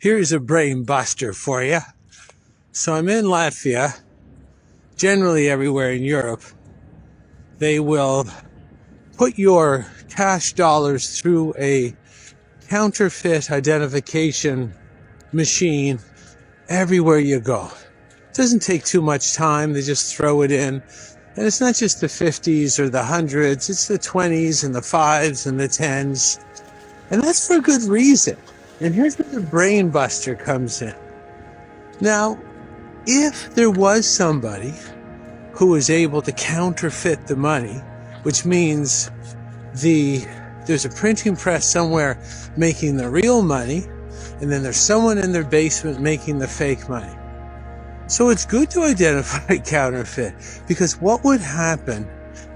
Here's a brain buster for you. So I'm in Latvia. Generally everywhere in Europe, they will put your cash dollars through a counterfeit identification machine everywhere you go. It doesn't take too much time. They just throw it in. And it's not just the 50s or the 100s. It's the 20s and the 5s and the 10s. And that's for a good reason. And here's where the brain buster comes in. Now, if there was somebody who was able to counterfeit the money, which means there's a printing press somewhere making the real money, and then there's someone in their basement making the fake money. So it's good to identify counterfeit, because what would happen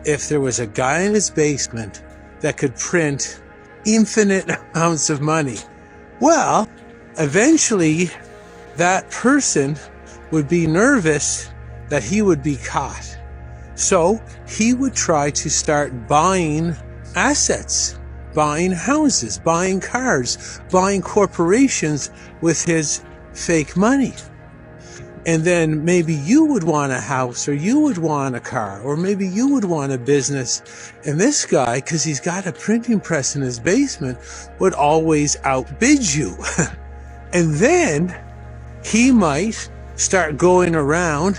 if there was a guy in his basement that could print infinite amounts of money? Well, eventually that person would be nervous that he would be caught. So he would try to start buying assets, buying houses, buying cars, buying corporations with his fake money. And then maybe you would want a house, or you would want a car, or maybe you would want a business. And this guy, because he's got a printing press in his basement, would always outbid you. And then he might start going around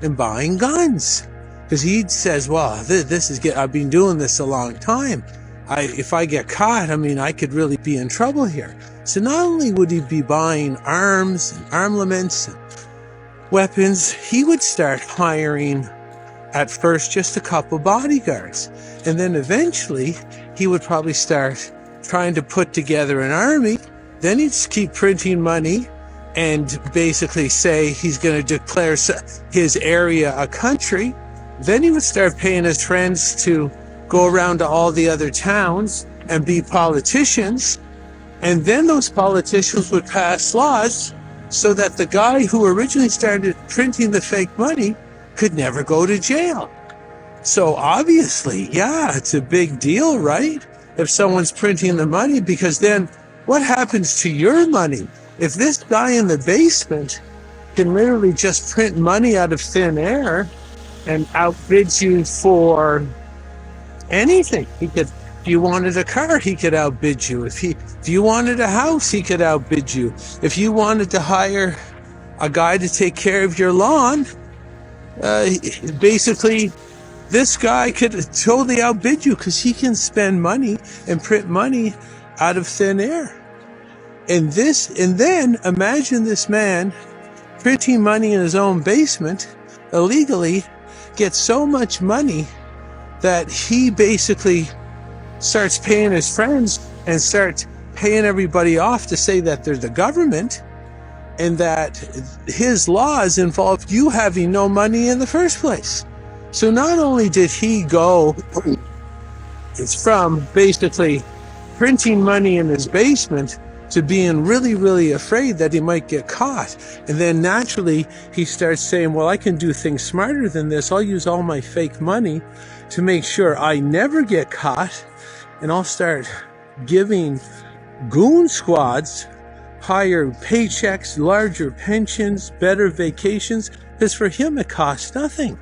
and buying guns. Because he says, well, I've been doing this a long time. If I get caught, I could really be in trouble here. So not only would he be buying arms and armaments and weapons, he would start hiring at first just a couple bodyguards. And then eventually he would probably start trying to put together an army. Then he'd keep printing money and basically say he's going to declare his area a country. Then he would start paying his friends to go around to all the other towns and be politicians. And then those politicians would pass laws so that the guy who originally started printing the fake money could never go to jail. So obviously, yeah, it's a big deal, right? If someone's printing the money, because then what happens to your money? If this guy in the basement can literally just print money out of thin air and outbid you for anything, if you wanted a car, he could outbid you. If you wanted a house, he could outbid you. If you wanted to hire a guy to take care of your lawn, basically this guy could totally outbid you, because he can spend money and print money out of thin air. And then imagine this man printing money in his own basement illegally, gets so much money that he basically starts paying his friends and starts paying everybody off to say that they're the government, and that his laws involve you having no money in the first place. So not only did he go, it's from basically printing money in his basement to being really, really afraid that he might get caught. And then naturally he starts saying, well, I can do things smarter than this. I'll use all my fake money to make sure I never get caught. And I'll start giving goon squads higher paychecks, larger pensions, better vacations, because for him it costs nothing.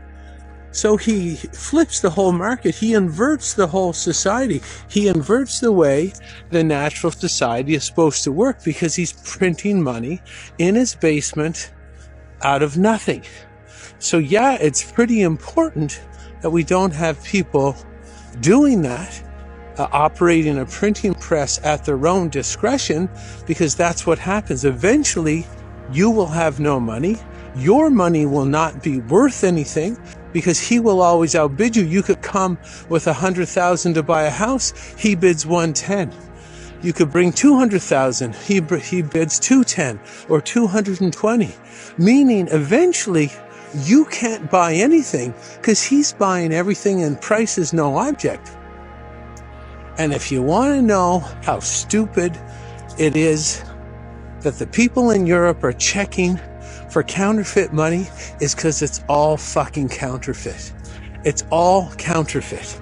So he flips the whole market. He inverts the whole society. He inverts the way the natural society is supposed to work, because he's printing money in his basement out of nothing. So yeah, it's pretty important that we don't have people doing that, operating a printing press at their own discretion, because that's what happens. Eventually, you will have no money. Your money will not be worth anything, because he will always outbid you. You could come with $100,000 to buy a house. He bids 110. You could bring 200,000. He bids 210 or 220, meaning eventually you can't buy anything, because he's buying everything and price is no object. And if you want to know how stupid it is that the people in Europe are checking for counterfeit money, is because it's all fucking counterfeit. It's all counterfeit.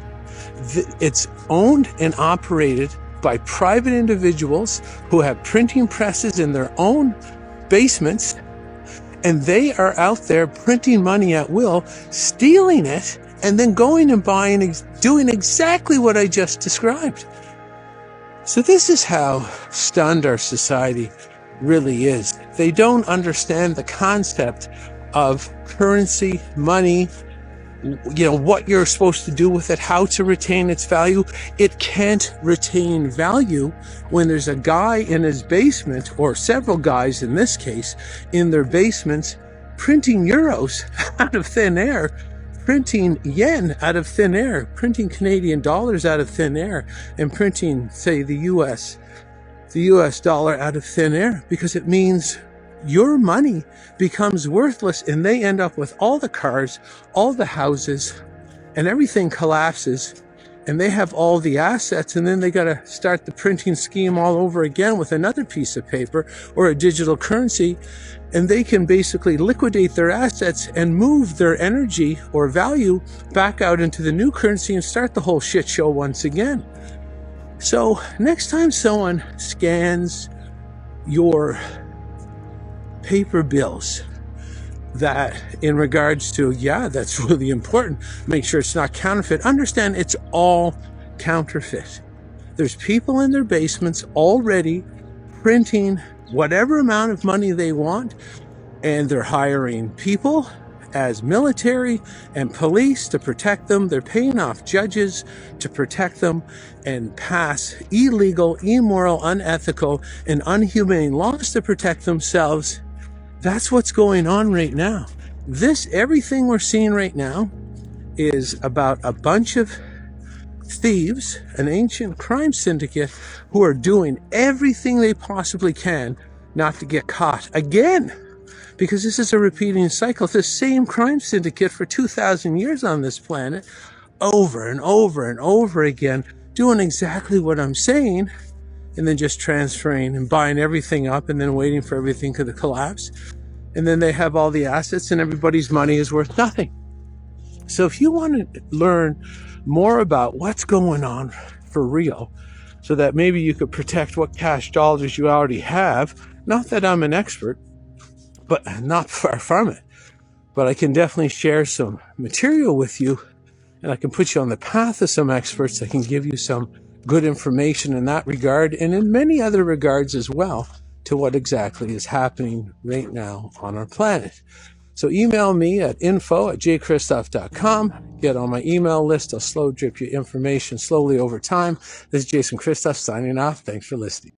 It's owned and operated by private individuals who have printing presses in their own basements, and they are out there printing money at will, stealing it, and then going and buying, doing exactly what I just described. So this is how stunned our society really is. They don't understand the concept of currency, money, what you're supposed to do with it, how to retain its value. It can't retain value when there's a guy in his basement, or several guys in this case, in their basements, printing euros out of thin air, printing yen out of thin air, printing Canadian dollars out of thin air, and printing, say, the US dollar out of thin air, because it means your money becomes worthless, and they end up with all the cars, all the houses, and everything collapses, and they have all the assets, and then they got to start the printing scheme all over again with another piece of paper or a digital currency, and they can basically liquidate their assets and move their energy or value back out into the new currency and start the whole shit show once again. So next time someone scans your paper bills, that in regards to, that's really important, make sure it's not counterfeit. Understand it's all counterfeit. There's people in their basements already printing whatever amount of money they want, and they're hiring people as military and police to protect them. They're paying off judges to protect them and pass illegal, immoral, unethical, and unhumane laws to protect themselves. That's what's going on right now. Everything we're seeing right now is about a bunch of thieves, an ancient crime syndicate, who are doing everything they possibly can not to get caught again. Because this is a repeating cycle. It's the same crime syndicate for 2,000 years on this planet, over and over and over again, doing exactly what I'm saying, and then just transferring and buying everything up and then waiting for everything to collapse. And then they have all the assets and everybody's money is worth nothing. So if you want to learn more about what's going on for real, so that maybe you could protect what cash dollars you already have, not that I'm an expert, but not far from it, but I can definitely share some material with you, and I can put you on the path of some experts that can give you some good information in that regard, and in many other regards as well, to what exactly is happening right now on our planet. So email me at info@jchristoff.com. Get on my email list. I'll slow drip you information slowly over time. This is Jason Christoff signing off. Thanks for listening.